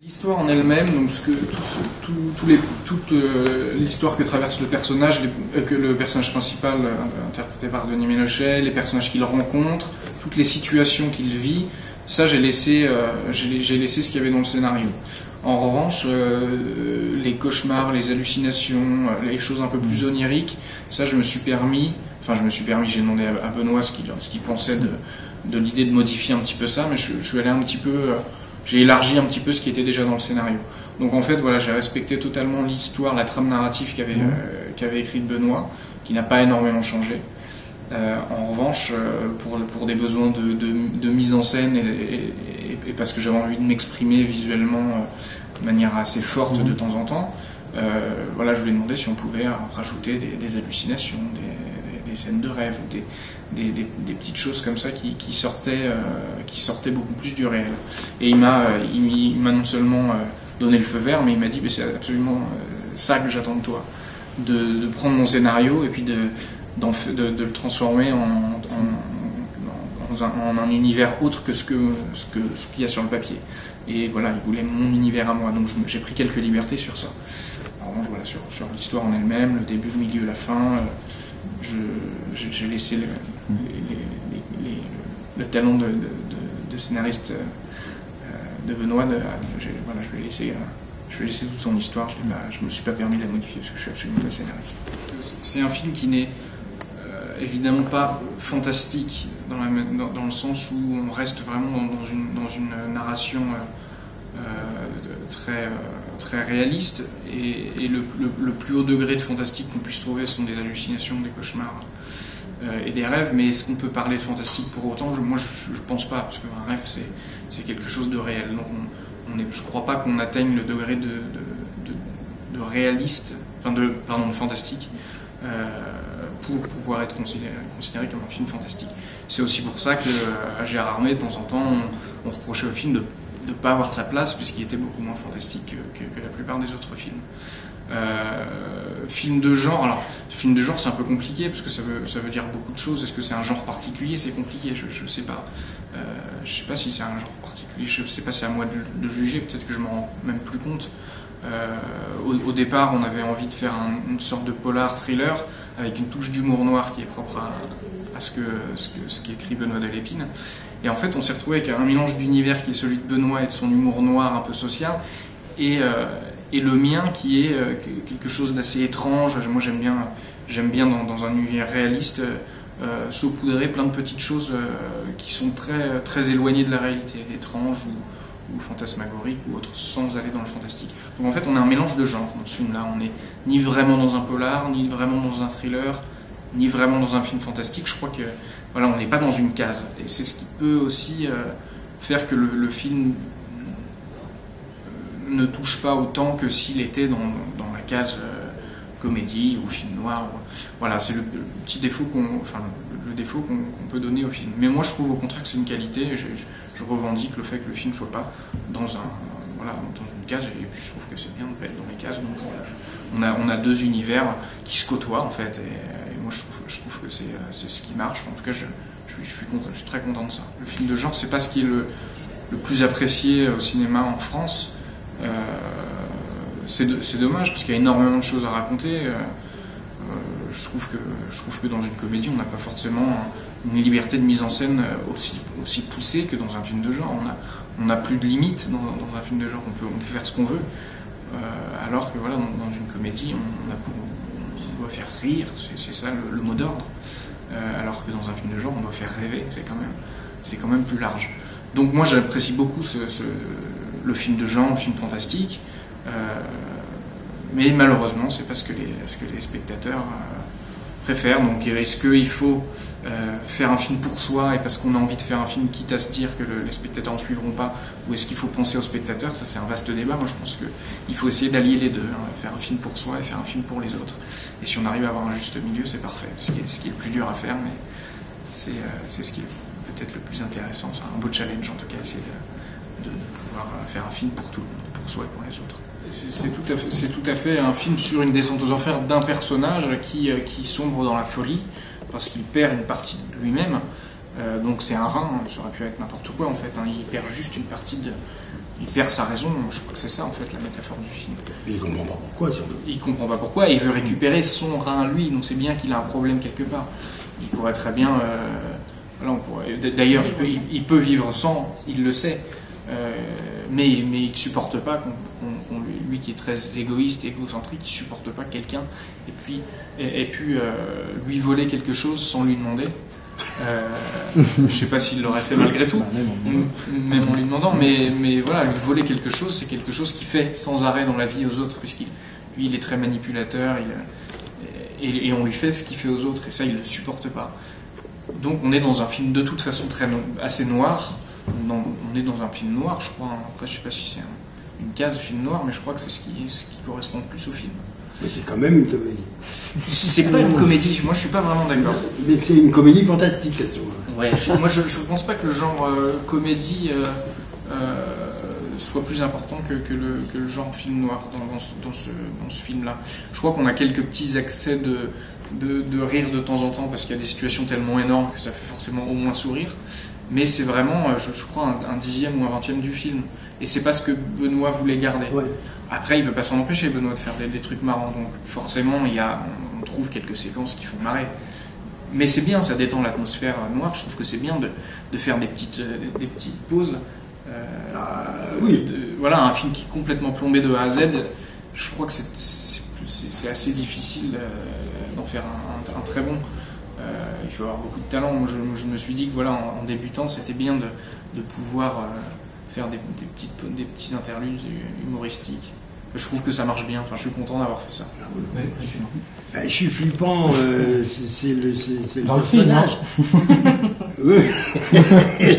L'histoire en elle-même, donc toute l'histoire que traverse le personnage, que le personnage principal interprété par Denis Ménochet, les personnages qu'il rencontre, toutes les situations qu'il vit, ça j'ai laissé ce qu'il y avait dans le scénario. En revanche, les cauchemars, les hallucinations, les choses un peu plus oniriques, ça j'ai demandé à Benoît ce qu'il pensait de l'idée de modifier un petit peu ça, mais je suis allé un petit peu... J'ai élargi un petit peu ce qui était déjà dans le scénario. Donc en fait, voilà, j'ai respecté totalement l'histoire, la trame narrative qu'avait écrite Benoît, qui n'a pas énormément changé. En revanche, pour des besoins de mise en scène et parce que j'avais envie de m'exprimer visuellement de manière assez forte de temps en temps, voilà, je lui ai demandé si on pouvait rajouter des hallucinations, des scènes de rêve, des petites choses comme ça qui sortaient beaucoup plus du réel. Et il m'a non seulement donné le feu vert, mais il m'a dit c'est absolument ça que j'attends de toi, de prendre mon scénario et puis de le transformer en un univers autre que ce qu'il y a sur le papier. Et voilà, il voulait mon univers à moi, donc j'ai pris quelques libertés sur ça. En revanche, voilà, sur l'histoire en elle-même, le début, le milieu, la fin, j'ai laissé le talent de scénariste de Benoît. Je lui ai laissé toute son histoire. Je me suis pas permis de la modifier parce que je suis absolument pas scénariste. C'est un film qui n'est évidemment pas fantastique dans le sens où on reste vraiment dans une narration très réaliste et le plus haut degré de fantastique qu'on puisse trouver ce sont des hallucinations, des cauchemars et des rêves. Mais est-ce qu'on peut parler de fantastique pour autant? Moi je pense pas, parce qu'un rêve c'est quelque chose de réel. Donc je crois pas qu'on atteigne le degré de réaliste, de fantastique pour pouvoir être considéré comme un film fantastique. C'est aussi pour ça qu'à Gérard Armé, de temps en temps, on reprochait au film de ne pas avoir sa place, puisqu'il était beaucoup moins fantastique que la plupart des autres films. Film de genre, c'est un peu compliqué, parce que ça veut dire beaucoup de choses. Est-ce que c'est un genre particulier? C'est compliqué, je sais pas. Je sais pas si c'est un genre particulier, je sais pas, c'est à moi de juger, peut-être que je m'en rends même plus compte. Au départ, on avait envie de faire une sorte de polar thriller avec une touche d'humour noir qui est propre à ce qu'écrit Benoît Delépine. Et en fait, on s'est retrouvé avec un mélange d'univers qui est celui de Benoît et de son humour noir un peu social, et le mien qui est quelque chose d'assez étrange. Moi, j'aime bien dans un univers réaliste saupoudrer plein de petites choses qui sont très, très éloignées de la réalité, étranges ou fantasmagorique ou autre, sans aller dans le fantastique. Donc en fait, on a un mélange de genres dans ce film-là. On n'est ni vraiment dans un polar, ni vraiment dans un thriller, ni vraiment dans un film fantastique. Je crois que voilà, on n'est pas dans une case. Et c'est ce qui peut aussi faire que le film ne touche pas autant que s'il était dans la case comédie ou film noir. Voilà, c'est le petit défaut le défaut qu'on peut donner au film. Mais moi, je trouve au contraire que c'est une qualité. Je revendique le fait que le film soit pas dans une case, et puis je trouve que c'est bien de ne pas être dans les cases. Donc voilà, on a deux univers qui se côtoient en fait, et moi je trouve que c'est ce qui marche. En tout cas, je suis très content de ça. Le film de genre, c'est pas ce qui est le plus apprécié au cinéma en France. C'est dommage, parce qu'il y a énormément de choses à raconter. Je trouve que dans une comédie, on n'a pas forcément une liberté de mise en scène aussi poussée que dans un film de genre. On n'a plus de limites dans un film de genre. On peut faire ce qu'on veut, alors que voilà, dans une comédie, on doit faire rire. C'est ça le mot d'ordre. Alors que dans un film de genre, on doit faire rêver. C'est quand même plus large. Donc moi, j'apprécie beaucoup le film de genre, le film fantastique. Mais malheureusement, c'est pas ce que les spectateurs préfèrent. Donc est-ce qu'il faut faire un film pour soi et parce qu'on a envie de faire un film quitte à se dire que les spectateurs ne suivront pas, ou est-ce qu'il faut penser aux spectateurs? Ça, c'est un vaste débat. Moi, je pense qu'il faut essayer d'allier les deux, hein, faire un film pour soi et faire un film pour les autres. Et si on arrive à avoir un juste milieu, c'est parfait. Ce qui est le plus dur à faire, mais c'est ce qui est peut-être le plus intéressant. C'est un beau challenge, en tout cas, essayer de pouvoir faire un film pour tout le monde, pour soi et pour les autres. C'est tout à fait un film sur une descente aux enfers d'un personnage qui sombre dans la folie parce qu'il perd une partie de lui-même. Donc c'est un rein, ça aurait pu être n'importe quoi en fait. Hein. Il perd juste une partie il perd sa raison. Je crois que c'est ça en fait la métaphore du film. Mais il comprend pas pourquoi, surtout. Il comprend pas pourquoi, il veut récupérer son rein à lui, donc c'est bien qu'il a un problème quelque part. Il pourrait très bien... voilà, d'ailleurs, il peut vivre sans, il le sait, mais il ne supporte pas lui qui est très égoïste et égocentrique, il ne supporte pas que quelqu'un ait pu lui voler quelque chose sans lui demander. Je ne sais pas s'il l'aurait fait malgré tout, même en lui demandant, mais voilà, lui voler quelque chose, c'est quelque chose qu'il fait sans arrêt dans la vie aux autres, puisqu'il lui, il est très manipulateur, et on lui fait ce qu'il fait aux autres, et ça, il ne le supporte pas. Donc on est dans un film de toute façon assez noir, on est dans un film noir, je crois, après je ne sais pas si c'est une case film noir, mais je crois que c'est ce qui correspond le plus au film. Mais c'est quand même une comédie. C'est pas une comédie, moi je suis pas vraiment d'accord. Mais c'est une comédie fantastique à ce moment-là. Ouais, moi je pense pas que le genre comédie soit plus important que le genre film noir dans ce film-là. Je crois qu'on a quelques petits accès de rire de temps en temps parce qu'il y a des situations tellement énormes que ça fait forcément au moins sourire. Mais c'est vraiment, je crois, un dixième ou un vingtième du film. Et c'est pas ce que Benoît voulait garder. Ouais. Après, il ne peut pas s'en empêcher, Benoît, de faire des trucs marrants. Donc forcément, on trouve quelques séquences qui font marrer. Mais c'est bien, ça détend l'atmosphère noire. Je trouve que c'est bien de faire des petites pauses. Oui. Voilà, un film qui est complètement plombé de A à Z. Je crois que c'est assez difficile d'en faire un très bon. Il faut avoir beaucoup de talent. Moi, je me suis dit que voilà, en débutant, c'était bien de pouvoir faire des petits interludes humoristiques. Je trouve que ça marche bien. Enfin, je suis content d'avoir fait ça. Ah oui. Ouais. Je suis flippant, c'est le personnage. Oui,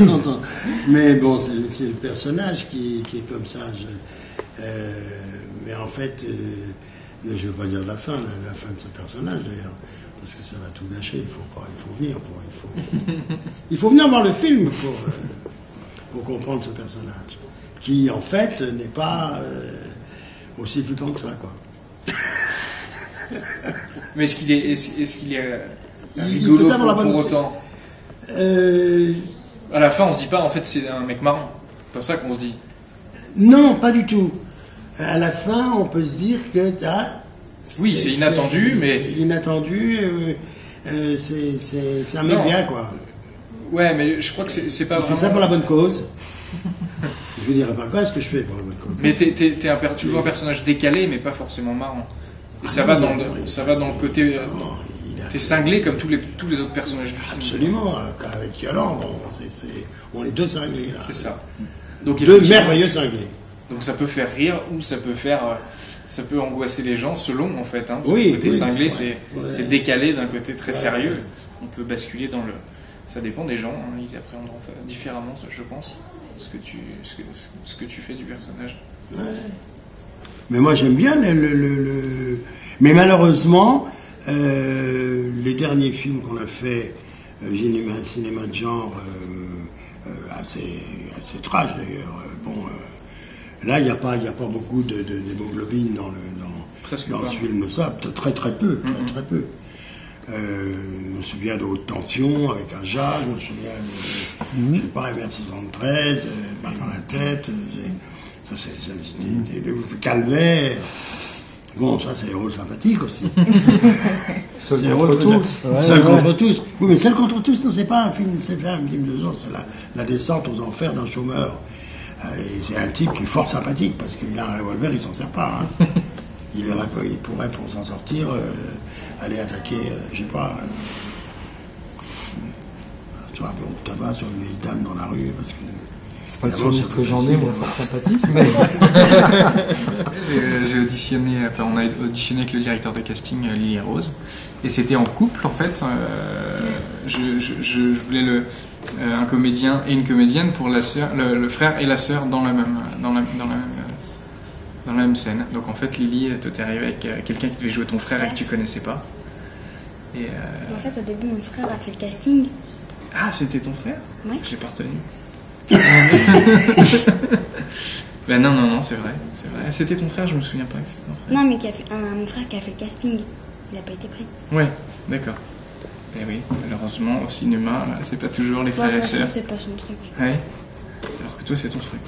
j'entends. Mais bon, c'est le personnage qui est comme ça. Mais en fait, je ne veux pas dire la fin de ce personnage d'ailleurs. Parce que ça va tout gâcher, il faut venir voir le film pour comprendre ce personnage, qui en fait n'est pas aussi flippant que ça, quoi. Mais est-ce qu'il est rigolo pour autant à la fin on se dit pas en fait c'est un mec marrant, c'est pas ça qu'on se dit. Non, pas du tout. À la fin on peut se dire que oui, c'est inattendu, mais... C'est inattendu, c'est un mec bien, quoi. Ouais, mais je crois que c'est pas vraiment... Je fais ça pour la bonne cause. Je ne dirais pas quoi, est-ce que je fais pour la bonne cause. Mais t'es toujours un personnage décalé, mais pas forcément marrant. Et ça va dans le côté... T'es cinglé comme tous les autres personnages du film. Absolument, avec Yolande, on est deux cinglés, là. C'est ça. Donc, deux merveilleux cinglés. Donc ça peut faire rire, ou ça peut angoisser les gens selon en fait. Hein, oui, le côté cinglé, c'est décalé d'un côté très sérieux. On peut basculer dans le... Ça dépend des gens, hein, ils appréhenderont différemment, je pense, ce que tu fais du personnage. Ouais. Mais moi j'aime bien Mais malheureusement, les derniers films qu'on a fait, j'ai un cinéma de genre assez trash d'ailleurs. Là, il n'y a pas beaucoup d'hémoglobine dans ce film, ça, très peu, très peu. Je me souviens de Haute Tension avec un Jacques, je me souviens de, je sais pas, MR73, Balle dans la tête, ça c'était le Calvaire. Bon, ça c'est des rôles sympathiques aussi. Seul contre tous. Seul contre tous. Oui, mais Seul contre tous, non, c'est pas un film, c'est pas un film de genre, c'est la descente aux enfers d'un chômeur. Et c'est un type qui est fort sympathique parce qu'il a un revolver, il s'en sert pas. Hein. Il pourrait, pour s'en sortir, aller attaquer, je sais pas, sur un bureau de tabac, sur une vieille dame dans la rue, parce que... C'est pas le souvenir que j'en ai, moi, pas sympathique. Mais... j'ai auditionné, on a auditionné avec le directeur de casting, Lily Rose, et c'était en couple, en fait. Je voulais un comédien et une comédienne pour la sœur, le frère et la sœur dans la même scène. Donc en fait, Lily, t'es arrivée avec quelqu'un qui devait jouer ton frère et que tu connaissais pas. Et en fait, au début, mon frère a fait le casting. Ah, c'était ton frère ? Oui. Je l'ai pas retenu. Ben non, c'est vrai. C'était ton frère, je me souviens pas que c'était ton frère. Non, mais mon frère qui a fait le casting, il a pas été pris. Ouais, d'accord. Eh oui, malheureusement, au cinéma, c'est pas toujours les frères et sœurs. C'est pas son truc. Ouais. Alors que toi, c'est ton truc.